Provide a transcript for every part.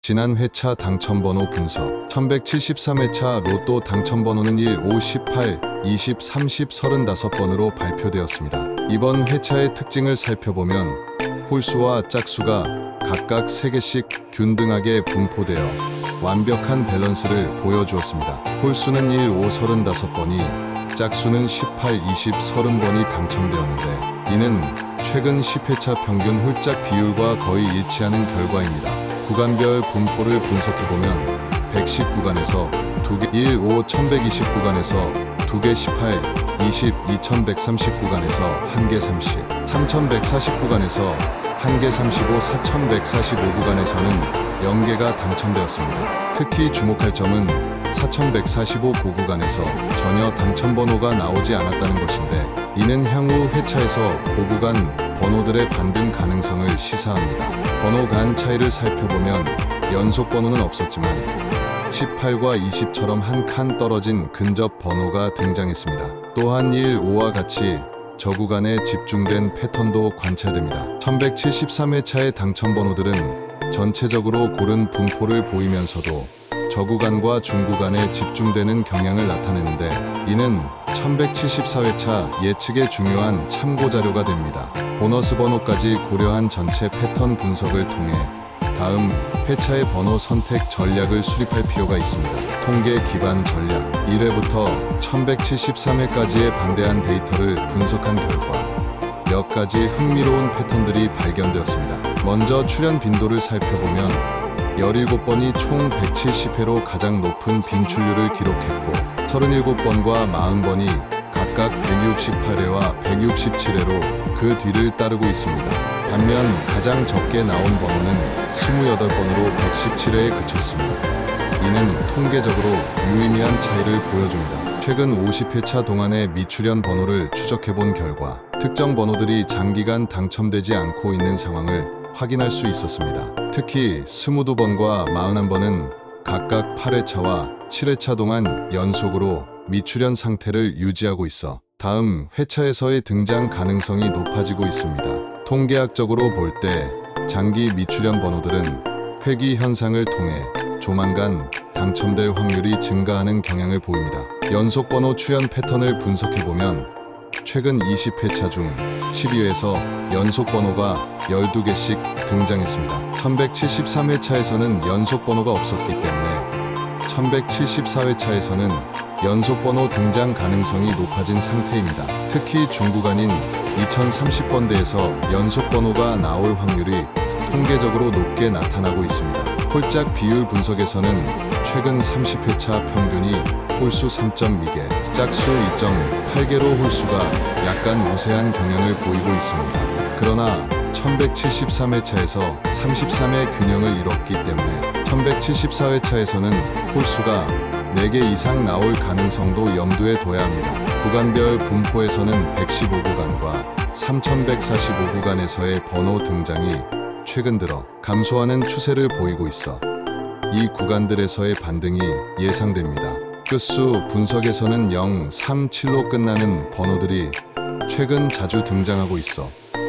지난 회차 당첨번호 분석. 1173회차 로또 당첨번호는 1, 5, 18, 20, 30, 35번으로 발표되었습니다. 이번 회차의 특징을 살펴보면 홀수와 짝수가 각각 3개씩 균등하게 분포되어 완벽한 밸런스를 보여주었습니다. 홀수는 1, 5, 35번이, 짝수는 18, 20, 30번이 당첨되었는데 이는 최근 10회차 평균 홀짝 비율과 거의 일치하는 결과입니다. 구간별 분포를 분석해보면 110 구간에서 2개, 1, 5, 1120 구간에서 2개 18, 20, 2130 구간에서 1개 30, 3140 구간에서 1개 35, 4145 구간에서는 0개가 당첨되었습니다. 특히 주목할 점은 4145 고구간에서 전혀 당첨번호가 나오지 않았다는 것인데 이는 향후 회차에서 고구간 번호들의 반등 가능성을 시사합니다. 번호 간 차이를 살펴보면 연속 번호는 없었지만 18과 20처럼 한 칸 떨어진 근접 번호가 등장했습니다. 또한 1, 5와 같이 저 구간에 집중된 패턴도 관찰됩니다. 1173회차의 당첨번호들은 전체적으로 고른 분포를 보이면서도 저 구간과 중구간에 집중되는 경향을 나타내는데 이는 1174회차 예측의 중요한 참고자료가 됩니다. 보너스 번호까지 고려한 전체 패턴 분석을 통해 다음 회차의 번호 선택 전략을 수립할 필요가 있습니다. 통계 기반 전략. 1회부터 1173회까지의 방대한 데이터를 분석한 결과 몇 가지 흥미로운 패턴들이 발견되었습니다. 먼저 출연 빈도를 살펴보면 17번이 총 170회로 가장 높은 빈출률을 기록했고 37번과 40번이 각각 168회와 167회로 그 뒤를 따르고 있습니다. 반면 가장 적게 나온 번호는 28번으로 117회에 그쳤습니다. 이는 통계적으로 유의미한 차이를 보여줍니다. 최근 50회차 동안의 미출연 번호를 추적해본 결과 특정 번호들이 장기간 당첨되지 않고 있는 상황을 확인할 수 있었습니다. 특히 22번과 41번은 각각 8회차와 7회차 동안 연속으로 미출연 상태를 유지하고 있어 다음 회차에서의 등장 가능성이 높아지고 있습니다. 통계학적으로 볼 때 장기 미출연 번호들은 회귀 현상을 통해 조만간 당첨될 확률이 증가하는 경향을 보입니다. 연속 번호 출연 패턴을 분석해보면 최근 20회차 중 12회에서 연속 번호가 12개씩 등장했습니다. 1173회차에서는 연속 번호가 없었기 때문에 1174회차에서는 연속 번호 등장 가능성이 높아진 상태입니다. 특히 중구간인 2030번대에서 연속 번호가 나올 확률이 통계적으로 높게 나타나고 있습니다. 홀짝 비율 분석에서는 최근 30회차 평균이 홀수 3.2개, 짝수 2.8개로 홀수가 약간 우세한 경향을 보이고 있습니다. 그러나 1173회차에서 33의 균형을 이뤘기 때문에 1174회차에서는 홀수가 4개 이상 나올 가능성도 염두에 둬야 합니다. 구간별 분포에서는 115구간과 3145구간에서의 번호 등장이 최근 들어 감소하는 추세를 보이고 있어 이 구간들에서의 반등이 예상됩니다. 끝수 분석에서는 0, 3, 7로 끝나는 번호들이 최근 자주 등장하고 있어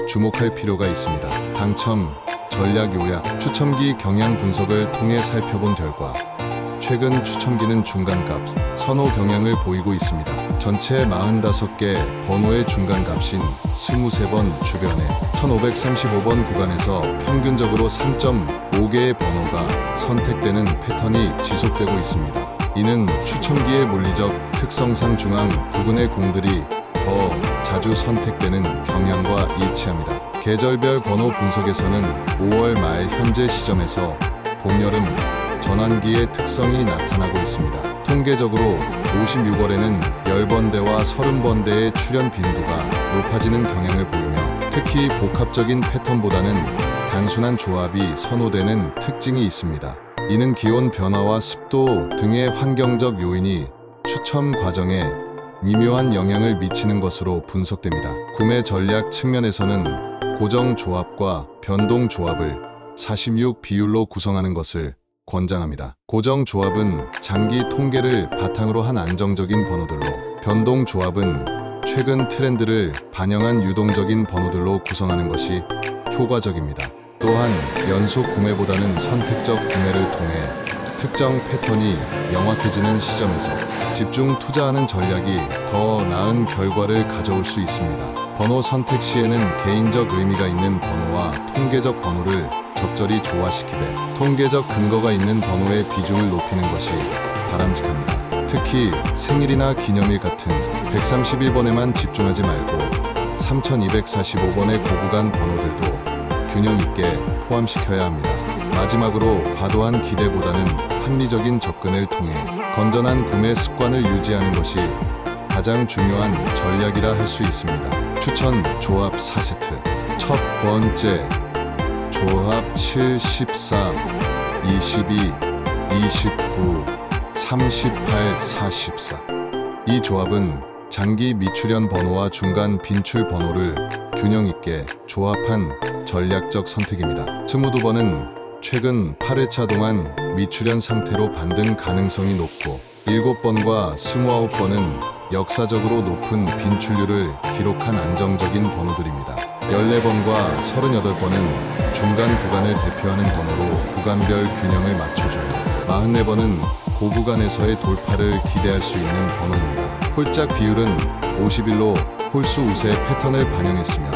주목할 필요가 있습니다. 당첨, 전략 요약, 추첨기 경향 분석을 통해 살펴본 결과 최근 추첨기는 중간값, 선호 경향을 보이고 있습니다. 전체 45개 번호의 중간값인 23번 주변에 1535번 구간에서 평균적으로 3.5개의 번호가 선택되는 패턴이 지속되고 있습니다. 이는 추첨기의 물리적 특성상 중앙 부근의 공들이 더 자주 선택되는 경향과 일치합니다. 계절별 번호 분석에서는 5월 말 현재 시점에서 봄, 여름 전환기의 특성이 나타나고 있습니다. 통계적으로 56월에는 10번대와 30번대의 출연 빈도가 높아지는 경향을 보이며 특히 복합적인 패턴보다는 단순한 조합이 선호되는 특징이 있습니다. 이는 기온 변화와 습도 등의 환경적 요인이 추첨 과정에 미묘한 영향을 미치는 것으로 분석됩니다. 구매 전략 측면에서는 고정 조합과 변동 조합을 46 비율로 구성하는 것을 권장합니다. 고정 조합은 장기 통계를 바탕으로 한 안정적인 번호들로, 변동 조합은 최근 트렌드를 반영한 유동적인 번호들로 구성하는 것이 효과적입니다. 또한 연속 구매보다는 선택적 구매를 통해 특정 패턴이 명확해지는 시점에서 집중 투자하는 전략이 더 나은 결과를 가져올 수 있습니다. 번호 선택 시에는 개인적 의미가 있는 번호와 통계적 번호를 적절히 조화시키되 통계적 근거가 있는 번호의 비중을 높이는 것이 바람직합니다. 특히 생일이나 기념일 같은 131번에만 집중하지 말고 3245번의 고구간 번호들도 균형 있게 포함시켜야 합니다. 마지막으로 과도한 기대보다는 합리적인 접근을 통해 건전한 구매 습관을 유지하는 것이 가장 중요한 전략이라 할 수 있습니다. 추천 조합 4세트. 첫 번째, 조합 7, 14, 22, 29, 38, 44. 이 조합은 장기 미출현 번호와 중간 빈출 번호를 균형 있게 조합한 전략적 선택입니다. 22번은 최근 8회차 동안 미출현 상태로 반등 가능성이 높고 7번과 29번은 역사적으로 높은 빈출률을 기록한 안정적인 번호들입니다. 14번과 38번은 중간 구간을 대표하는 번호로 구간별 균형을 맞춰줘요. 44번은 고구간에서의 돌파를 기대할 수 있는 번호입니다. 홀짝 비율은 51로 홀수 우세 패턴을 반영했으며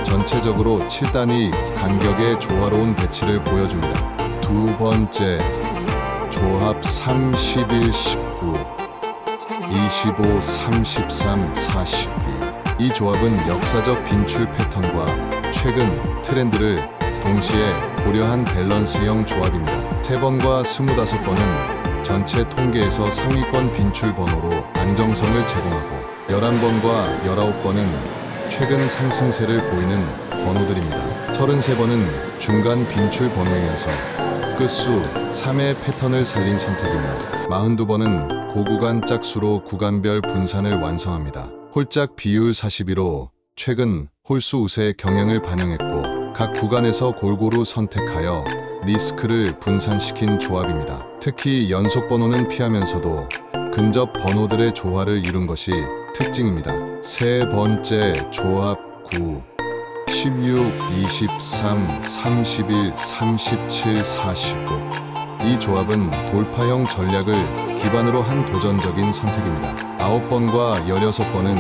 전체적으로 7단위 간격의 조화로운 배치를 보여줍니다. 두 번째, 조합 31, 19, 25, 33, 42. 이 조합은 역사적 빈출 패턴과 최근 트렌드를 동시에 고려한 밸런스형 조합입니다. 3번과 25번은 전체 통계에서 상위권 빈출 번호로 안정성을 제공하고 11번과 19번은 최근 상승세를 보이는 번호들입니다. 33번은 중간 빈출 번호이면서 끝수 3의 패턴을 살린 선택이며 42번은 고구간 짝수로 구간별 분산을 완성합니다. 홀짝 비율 42로 최근 홀수 우세의 경향을 반영했고 각 구간에서 골고루 선택하여 리스크를 분산시킨 조합입니다. 특히 연속 번호는 피하면서도 근접 번호들의 조화를 이룬 것이 특징입니다. 세 번째, 조합 9, 16, 23, 31, 37, 49. 이 조합은 돌파형 전략을 기반으로 한 도전적인 선택입니다. 9번과 16번은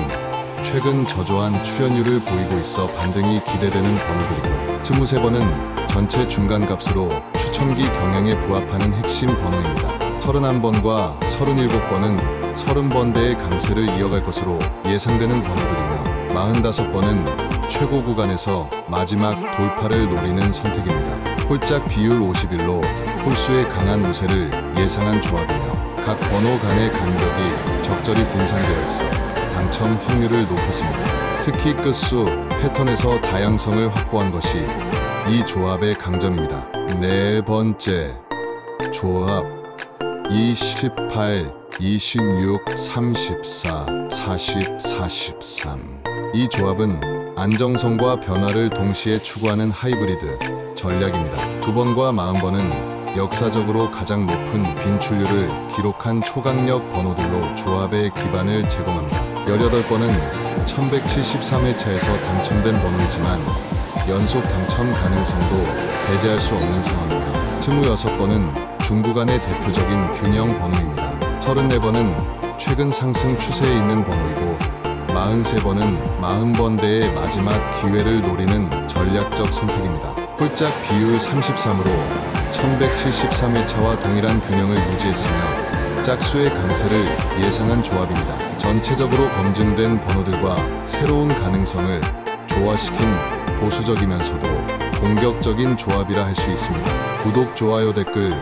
최근 저조한 출현율을 보이고 있어 반등이 기대되는 번호들이고 23번은 전체 중간 값으로 추천기 경향에 부합하는 핵심 번호입니다. 31번과 37번은 30번대의 강세를 이어갈 것으로 예상되는 번호들이며 45번은 최고 구간에서 마지막 돌파를 노리는 선택입니다. 홀짝 비율 51로 홀수의 강한 우세를 예상한 조합이며 각 번호 간의 간격이 적절히 분산되어 있어 당첨 확률을 높였습니다. 특히 끝수 패턴에서 다양성을 확보한 것이 이 조합의 강점입니다. 네 번째, 조합 28, 26, 34, 40, 43. 이 조합은 안정성과 변화를 동시에 추구하는 하이브리드 전략입니다. 2번과 40번은 역사적으로 가장 높은 빈출률을 기록한 초강력 번호들로 조합의 기반을 제공합니다. 18번은 1173회차에서 당첨된 번호이지만 연속 당첨 가능성도 배제할 수 없는 상황입니다. 26번은 중구간의 대표적인 균형 번호입니다. 34번은 최근 상승 추세에 있는 번호이고 43번은 40번대의 마지막 기회를 노리는 전략적 선택입니다. 홀짝 비율 33으로 1173회차와 동일한 균형을 유지했으며 짝수의 강세를 예상한 조합입니다. 전체적으로 검증된 번호들과 새로운 가능성을 조화시킨 보수적이면서도 공격적인 조합이라 할 수 있습니다. 구독, 좋아요, 댓글,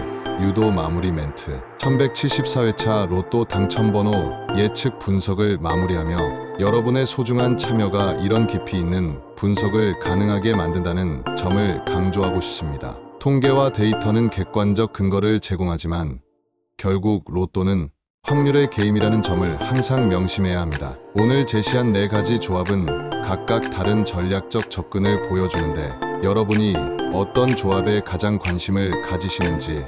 유도 마무리 멘트. 1174회차 로또 당첨번호 예측 분석을 마무리하며 여러분의 소중한 참여가 이런 깊이 있는 분석을 가능하게 만든다는 점을 강조하고 싶습니다. 통계와 데이터는 객관적 근거를 제공하지만 결국 로또는 확률의 게임이라는 점을 항상 명심해야 합니다. 오늘 제시한 4가지 조합은 각각 다른 전략적 접근을 보여주는데 여러분이 어떤 조합에 가장 관심을 가지시는지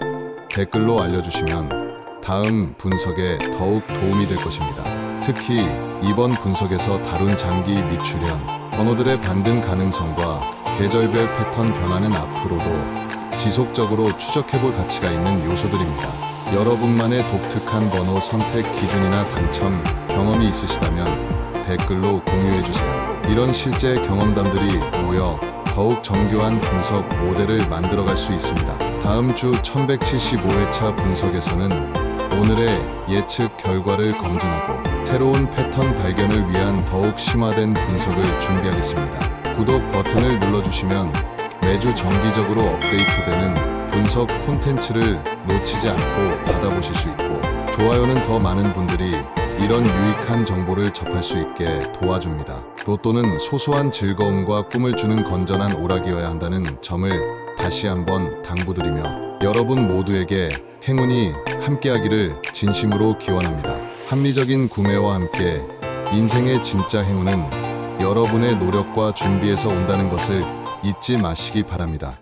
댓글로 알려주시면 다음 분석에 더욱 도움이 될 것입니다. 특히 이번 분석에서 다룬 장기 미출현, 번호들의 반등 가능성과 계절별 패턴 변화는 앞으로도 지속적으로 추적해볼 가치가 있는 요소들입니다. 여러분만의 독특한 번호 선택 기준이나 당첨 경험이 있으시다면 댓글로 공유해주세요. 이런 실제 경험담들이 모여 더욱 정교한 분석 모델을 만들어갈 수 있습니다. 다음 주 1175회차 분석에서는 오늘의 예측 결과를 검증하고 새로운 패턴 발견을 위한 더욱 심화된 분석을 준비하겠습니다. 구독 버튼을 눌러주시면 매주 정기적으로 업데이트되는 분석 콘텐츠를 놓치지 않고 받아보실 수 있고, 좋아요는 더 많은 분들이 이런 유익한 정보를 접할 수 있게 도와줍니다. 로또는 소소한 즐거움과 꿈을 주는 건전한 오락이어야 한다는 점을 다시 한번 당부드리며 여러분 모두에게 행운이 함께하기를 진심으로 기원합니다. 합리적인 구매와 함께 인생의 진짜 행운은 여러분의 노력과 준비에서 온다는 것을 잊지 마시기 바랍니다.